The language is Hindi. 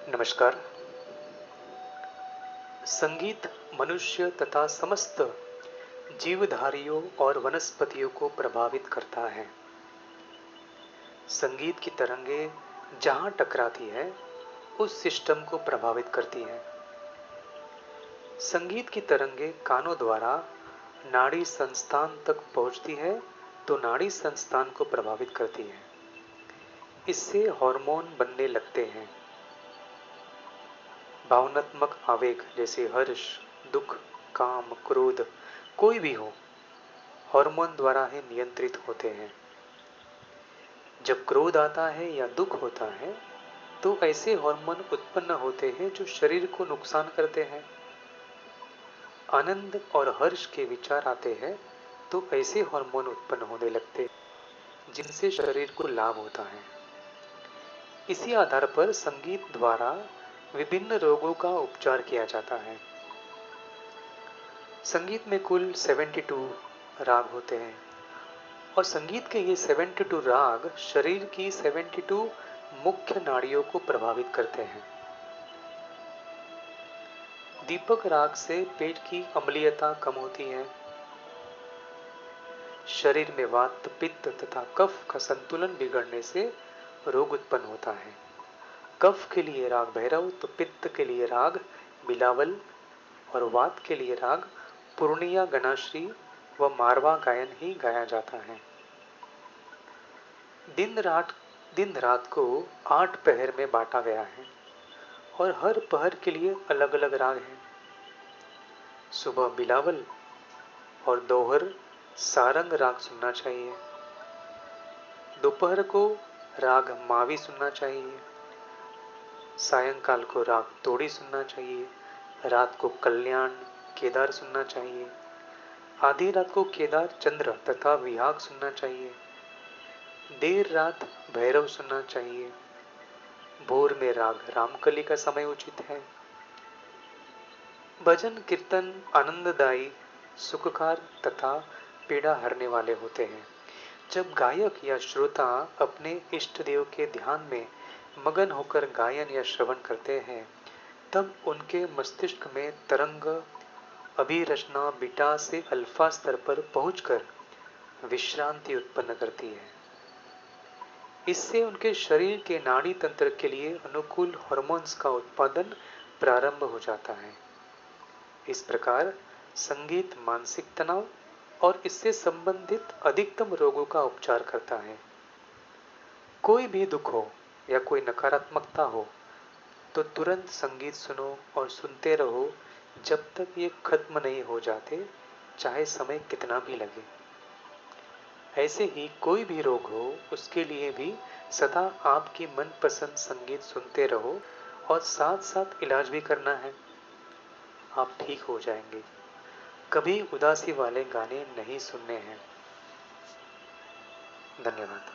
नमस्कार। संगीत मनुष्य तथा समस्त जीवधारियों और वनस्पतियों को प्रभावित करता है। संगीत की तरंगे जहां टकराती है उस सिस्टम को प्रभावित करती है। संगीत की तरंगे कानों द्वारा नाड़ी संस्थान तक पहुंचती है तो नाड़ी संस्थान को प्रभावित करती है। इससे हार्मोन बनने लगते हैं। भावनात्मक आवेग जैसे हर्ष, दुख, काम, क्रोध कोई भी हो, हार्मोन द्वारा ही नियंत्रित होते हैं। जब क्रोध आता है या दुख होता है तो ऐसे हार्मोन उत्पन्न होते हैं जो शरीर को नुकसान करते हैं। आनंद और हर्ष के विचार आते हैं तो ऐसे हार्मोन उत्पन्न होने लगते हैं जिनसे शरीर को लाभ होता है। इसी आधार पर संगीत द्वारा विभिन्न रोगों का उपचार किया जाता है। संगीत में कुल 72 राग होते हैं और संगीत के ये 72 राग शरीर की 72 मुख्य नाड़ियों को प्रभावित करते हैं। दीपक राग से पेट की अम्लीयता कम होती है। शरीर में वात, पित्त तथा कफ का संतुलन बिगड़ने से रोग उत्पन्न होता है। कफ के लिए राग भैरव तो पित्त के लिए राग बिलावल और वात के लिए राग पूर्णिया, गणाश्री व मारवा गायन ही गाया जाता है। दिन रात को 8 पहर में बांटा गया है और हर पहर के लिए अलग अलग राग हैं। सुबह बिलावल और दोहर सारंग राग सुनना चाहिए। दोपहर को राग मावी सुनना चाहिए। सायंकाल को राग तोड़ी सुनना चाहिए। रात को कल्याण केदार सुनना चाहिए। आधी रात को केदार चंद्र तथा विहाग सुनना चाहिए। देर रात भैरव सुनना चाहिए। भोर में राग रामकली का समय उचित है। भजन कीर्तन आनंददायी, सुखकार तथा पीड़ा हरने वाले होते हैं। जब गायक या श्रोता अपने इष्ट देव के ध्यान में मगन होकर गायन या श्रवण करते हैं तब उनके मस्तिष्क में तरंग अभिरचना बीटा से अल्फा स्तर पर पहुंचकर विश्रांति उत्पन्न करती है। इससे उनके शरीर के नाड़ी तंत्र के लिए अनुकूल हार्मोन्स का उत्पादन प्रारंभ हो जाता है। इस प्रकार संगीत मानसिक तनाव और इससे संबंधित अधिकतम रोगों का उपचार करता है। कोई भी दुख हो या कोई नकारात्मकता हो तो तुरंत संगीत सुनो और सुनते रहो जब तक ये खत्म नहीं हो जाते, चाहे समय कितना भी लगे। ऐसे ही कोई भी रोग हो उसके लिए भी सदा आपकी मनपसंद संगीत सुनते रहो और साथ साथ इलाज भी करना है। आप ठीक हो जाएंगे। कभी उदासी वाले गाने नहीं सुनने हैं। धन्यवाद।